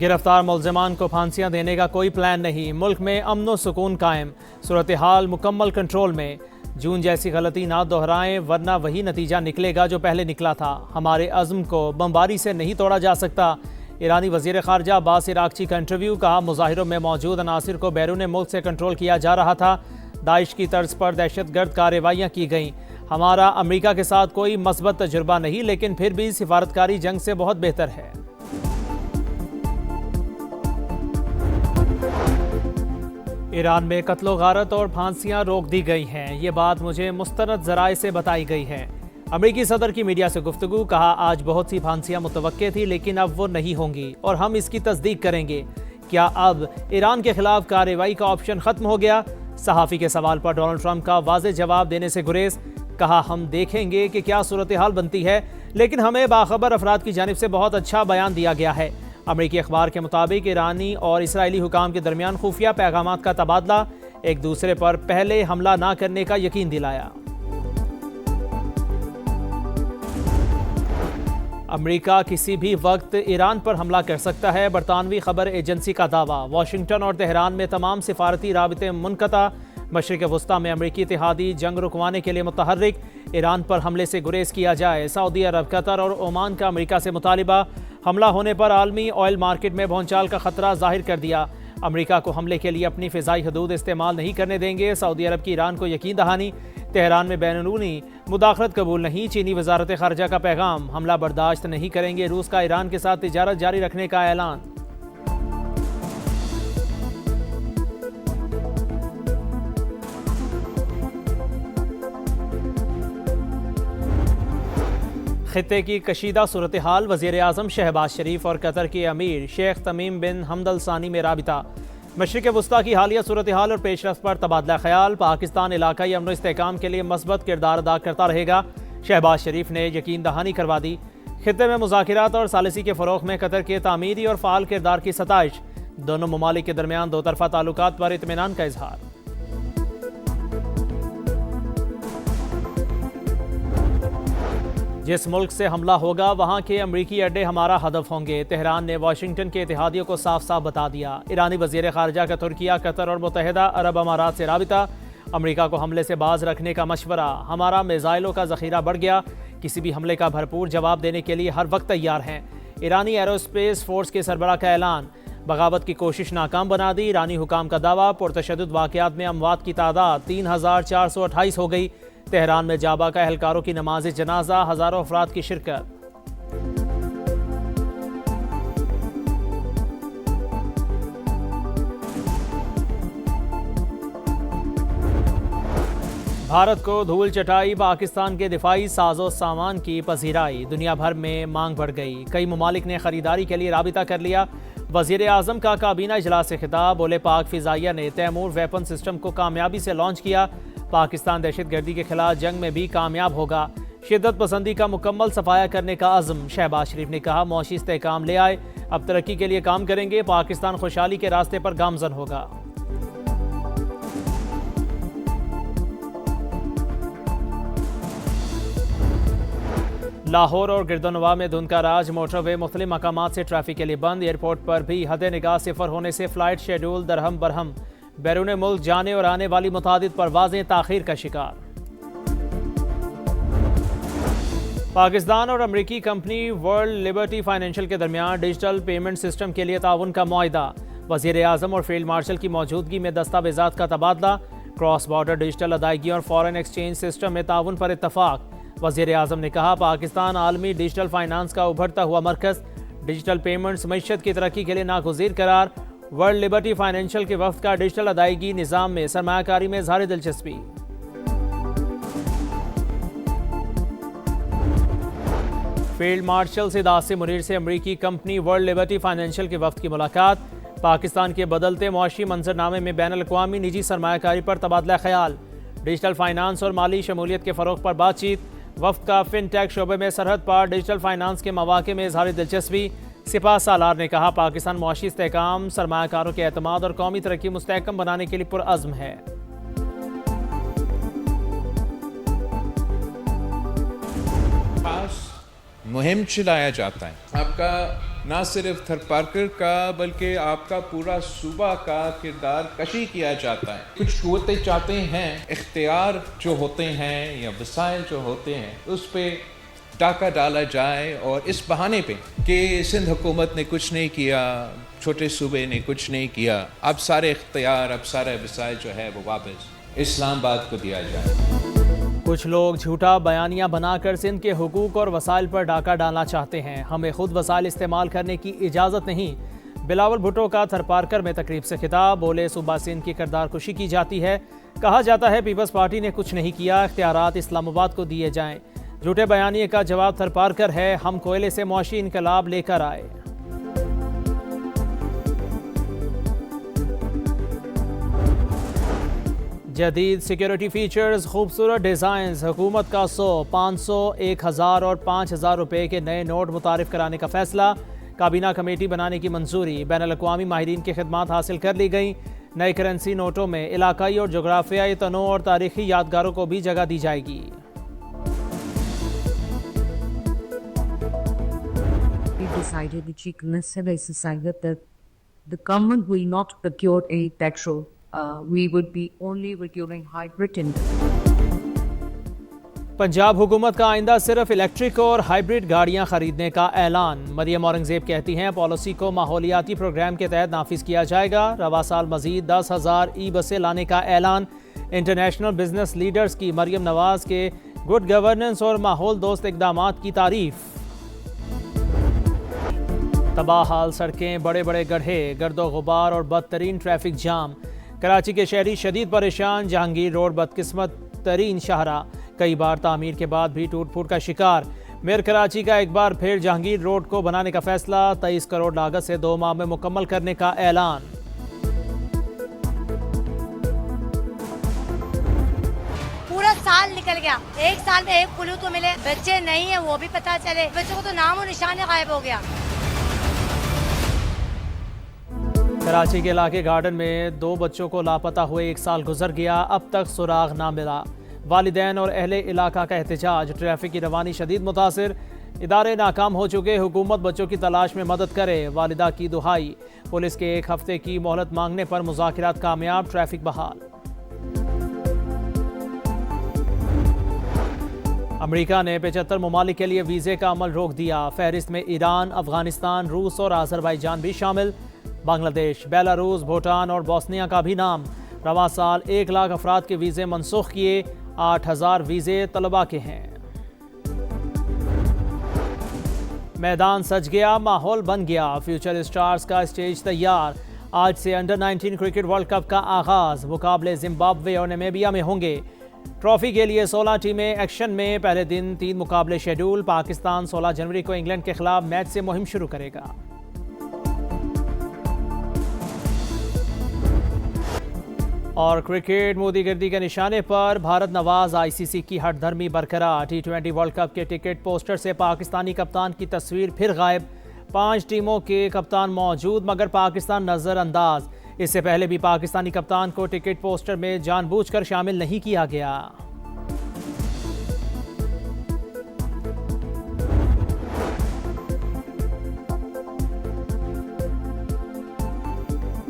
गिरफ्तार मुल्जिमान को फांसियां देने का कोई प्लान नहीं, मुल्क में अमन व सुकून कायम, सूरत हाल मुकम्मल कंट्रोल में। जून जैसी गलती ना दोहराएं वरना वही नतीजा निकलेगा जो पहले निकला था। हमारे अज़्म को बमबारी से नहीं तोड़ा जा सकता। ईरानी वज़ीर ख़ारजा अब्बास इराक़ची का इंटरव्यू, कहा मुज़ाहिरों में मौजूद अनासिर को बैरून मुल्क से कंट्रोल किया जा रहा था। दाइश की तर्ज पर दहशतगर्द कार्रवाइयाँ की गईं। हमारा अमरीका के साथ कोई मस्बत तजुर्बा नहीं, लेकिन फिर भी सिफारतकारी जंग से बहुत बेहतर है। ईरान में कत्लो गारत और फांसियां रोक दी गई हैं। ये बात मुझे मुस्तनद ज़राए से बताई गई है। अमरीकी सदर की मीडिया से गुफ्तगू, कहा आज बहुत सी फांसियां मुतवक्के थी लेकिन अब वो नहीं होंगी और हम इसकी तस्दीक करेंगे। क्या अब ईरान के खिलाफ कार्रवाई का ऑप्शन ख़त्म हो गया? सहाफ़ी के सवाल पर डोनाल्ड ट्रंप का वाज़ेह जवाब देने से गुरेज, कहा हम देखेंगे कि क्या सूरत हाल बनती है, लेकिन हमें बाखबर अफराद की जानिब से बहुत अच्छा बयान दिया गया है। अमरीकी अखबार के मुताबिक ईरानी और इसराइली हुकाम के दरमियान खुफिया पैगामात का तबादला, एक दूसरे पर पहले हमला ना करने का यकीन दिलाया। अमरीका किसी भी वक्त ईरान पर हमला कर सकता है, बरतानवी खबर एजेंसी का दावा। वाशिंगटन और तेहरान में तमाम सिफारती राबिते मुनक़ता। मशरिक़ वस्ता में अमरीकी इत्तेहादी जंग रुकवाने के लिए मुतहर्रिक। ईरान पर हमले से गुरेज किया जाए। सऊदी अरब, कतर और ओमान का अमरीका से मुतालिबा। हमला होने पर आलमी ऑयल मार्केट में भौचाल का खतरा जाहिर कर दिया। अमरीका को हमले के लिए अपनी फ़िज़ाई हदूद इस्तेमाल नहीं करने देंगे। सऊदी अरब की ईरान को यकीन दहानी। तेहरान में बैनुनी मुदाखलत कबूल नहीं। चीनी वजारत ख़ारजा का पैगाम, हमला बर्दाश्त नहीं करेंगे। रूस का ईरान के साथ तिजारत जारी रखने का ऐलान। खित्ते की कशीदा सूरत हाल, वज़ीर आज़म शहबाज शरीफ और कतर के अमीर शेख तमीम बिन हमद अल सानी में राबिता। मशरिक़ वस्ता की हालिया सूरत हाल और पेशरफ्त पर तबादला ख्याल। पाकिस्तान इलाकाई अमन व इस्तेहकाम के लिए मस्बत किरदार अदा करता रहेगा, शहबाज शरीफ ने यकीन दहानी करवा दी। खित्ते में मुज़ाकिरात और सालिसी के फ़रोग़ में कतर के तामीरी और फ़ाल किरदार की सताइश। दोनों ममालिक के दरमियान दो तरफ़ा ताल्लुकात पर इत्मीनान का इजहार। जिस मुल्क से हमला होगा वहाँ के अमरीकी अड्डे हमारा हदफ होंगे। तेहरान ने वाशिंगटन के इत्तेहादियों को साफ साफ बता दिया। ईरानी वज़ीर ख़ारजा का तुर्किया, कतर और मुत्तहिदा अरब अमारात से राबिता। अमरीका को हमले से बाज रखने का मशवरा। हमारा मिज़ाइलों का ज़ख़ीरा बढ़ गया, किसी भी हमले का भरपूर जवाब देने के लिए हर वक्त तैयार हैं। ईरानी एरोस्पेस फ़ोर्स के सरबराह का ऐलान। बगावत की कोशिश नाकाम बना दी। ईरानी हुकाम का दावा, पुरतशद्दुद वाक़यात में अमवात की तादाद 3428 हो गई। तेहरान में जाबा का एहलकारों की नमाज जनाजा, हज़ारों अफराद की शिरकत। भारत को धूल चटाई, पाकिस्तान के दिफाई साजो सामान की पजीराई। दुनिया भर में मांग बढ़ गई, कई ममालिक ने खरीदारी के लिए राबिता कर लिया। वज़ीर आज़म का काबीना इजलास से खिताब, बोले पाक फ़िज़ाइया ने तैमूर वेपन सिस्टम को कामयाबी से लॉन्च किया। पाकिस्तान दहशतगर्दी के खिलाफ जंग में भी कामयाब होगा। शिद्दत पसंदी का मुकम्मल सफाया करने का अज़्म। शहबाज शरीफ ने कहा मौशी इस्तेहकाम ले आए, अब तरक्की के लिए काम करेंगे। पाकिस्तान खुशहाली के रास्ते पर गामजन होगा। लाहौर और गिरदोनवा में धुंध का राज, मोटरवे मुख्तलिफ मकामात से ट्रैफिक के लिए बंद। एयरपोर्ट पर भी हद निगाह सिफर होने से फ़्लाइट शेड्यूल दरहम बरहम। बैरून मुल्क जाने और आने वाली मुतादिद परवाज़ें ताख़ीर का शिकार। पाकिस्तान और अमरीकी कंपनी वर्ल्ड लिबर्टी फाइनेंशियल के दरमियान डिजिटल पेमेंट सिस्टम के लिए ताउन का मुआहिदा। वज़ीर आज़म और फील्ड मार्शल की मौजूदगी में दस्तावेज़ात का तबादला। क्रॉस बॉर्डर डिजिटल अदायगी और फॉरेन एक्सचेंज सिस्टम में ताउन पर इत्तफाक। वज़ीर आज़म ने कहा पाकिस्तान आलमी डिजिटल फाइनेंस का उभरता हुआ मरकज़। डिजिटल पेमेंट्स मईशत की तरक्की के लिए नागुज़ीर करार। वर्ल्ड लिबर्टी फाइनेंशियल के वफ़द का डिजिटल अदायगी निज़ाम में सरमायाकारी में इज़हार दिलचस्पी। फील्ड मार्शल सिद आसिम मुनीर से अमरीकी कंपनी वर्ल्ड लिबर्टी फाइनेंशियल के वफ़द की मुलाकात। पाकिस्तान के बदलते मुआशी मंजरनामे में बैन अल-अक़वामी निजी सरमायाकारी पर तबादला ख्याल। डिजिटल फाइनेंस और माली शमूलियत के फ़रोग़ पर बातचीत। वफ़द का फिनटेक शोबे में सरहद पार डिजिटल फाइनेंस के मौक़े में इज़हार दिलचस्पी। सिपा सालार ने कहा पाकिस्तान मुआशी इस्तेहकाम, सरमायाकारों के एतमाद और कौमी तरक्की मुस्तहकम बनाने के लिए पुरअज़्म है। खास मुहिम चलाया जाता है। आपका ना सिर्फ थरपारकर का बल्कि आपका पूरा सूबा का किरदार कशी किया जाता है। कुछ कुव्वतें चाहते हैं इख्तियार जो होते हैं या वसाइल जो होते हैं उस पर टाका डाला जाए और इस बहाने पे कि सिंध हुकूमत ने कुछ नहीं किया, छोटे सूबे ने कुछ नहीं किया, अब सारे इख्तियार, अब सारे वसाइल जो है वो वापस इस्लामाबाद को दिया जाए। कुछ लोग झूठा बयानिया बनाकर सिंध के हुकूक और वसाइल पर डाका डालना चाहते हैं। हमें खुद वसाइल इस्तेमाल करने की इजाज़त नहीं। बिलावल भुट्टो का थरपारकर में तकरीब से खिताब। बोले सूबा सिंध की किरदार कुशी की जाती है। कहा जाता है पीपल्स पार्टी ने कुछ नहीं किया, इख्तियारात इस्लामाबाद को दिए जाएं। झूठे बयानिए का जवाब थरपारकर है, हम कोयले से मुआशी इनकलाब लेकर आए। जदीद सिक्योरिटी फीचर्स, खूबसूरत डिज़ाइंस, हुकूमत का 100, 500, 1000 और 5000 रुपये के नए नोट मुतारिफ कराने का फैसला। काबीना कमेटी बनाने की मंजूरी। बैनुल-अक़वामी माहिरीन की खिदमात हासिल कर ली गई। नए करेंसी नोटों में इलाकाई और जोग्राफियाई तनों और तारीखी यादगारों को भी जगह दी जाएगी। Decided the Chief Minister decided that the government will not procure any petrol. We would be only procuring hybrid in. Punjab हुकूमत का आइंदा सिर्फ इलेक्ट्रिक और हाइब्रिड गाड़ियां खरीदने का ऐलान। मरियम औरंगजेब कहती हैं पॉलिसी को माहौलियाती प्रोग्राम के तहत नाफिज किया जाएगा। रवा साल मजीद 10,000 ई बसें लाने का ऐलान। इंटरनेशनल बिजनेस लीडर्स की मरियम नवाज के गुड गवर्नेंस और माहौल दोस्त इकदामात की तारीफ। तबाह हाल सड़कें, बड़े बड़े गड्ढे, गर्दो गुबार और बदतरीन ट्रैफिक जाम। कराची के शहरी शदीद परेशान। जहांगीर रोड बदकिस्मत तरीन शाहरा, कई बार तामीर के बाद भी टूट फूट का शिकार। मेयर कराची का एक बार फिर जहांगीर रोड को बनाने का फैसला। 23 करोड़ लागत से 2 माह में मुकम्मल करने का ऐलान। पूरा साल निकल गया, एक साल में एक पुलू तो मिले, बच्चे नहीं है वो भी पता चले, बच्चों को तो नाम और निशान गायब हो गया। कराची के इलाके गार्डन में 2 बच्चों को लापता हुए 1 साल गुजर गया, अब तक सुराग ना मिला। वालिदैन और अहले इलाका का एहतजाज। ट्रैफिक की रवानी शदीद मुतासिर, इदारे नाकाम हो चुके, हुकूमत बच्चों की तलाश में मदद करे, वालिदा की दुहाई। पुलिस के 1 हफ्ते की मोहलत मांगने पर मुज़ाकिरात कामयाब, ट्रैफिक बहाल। अमेरिका ने 75 ममालिक के लिए वीज़े का अमल रोक दिया। फहरिस्त में ईरान, अफगानिस्तान, रूस और आज़रबाईजान भी शामिल। बांग्लादेश, बेलारूस, भूटान और बोस्निया का भी नाम। रवा साल 1 लाख अफराद के वीज़े मनसूख किए। 8000 वीज़े तलबा के हैं। मैदान सज गया, माहौल बन गया। फ्यूचर स्टार्स का स्टेज तैयार। आज से अंडर-19 क्रिकेट वर्ल्ड कप का आगाज। मुकाबले जिम्बाब्वे और नामीबिया में होंगे। ट्रॉफी के लिए 16 टीमें एक्शन में। पहले दिन 3 मुकाबले शेड्यूल। पाकिस्तान 16 जनवरी को इंग्लैंड के खिलाफ मैच से मुहिम शुरू करेगा। और क्रिकेट, मोदीगिर्दी के निशाने पर भारत नवाज आईसीसी की हठधर्मी बरकरार। T20 वर्ल्ड कप के टिकट पोस्टर से पाकिस्तानी कप्तान की तस्वीर फिर गायब। 5 टीमों के कप्तान मौजूद मगर पाकिस्तान नजरअंदाज। इससे पहले भी पाकिस्तानी कप्तान को टिकट पोस्टर में जानबूझकर शामिल नहीं किया गया।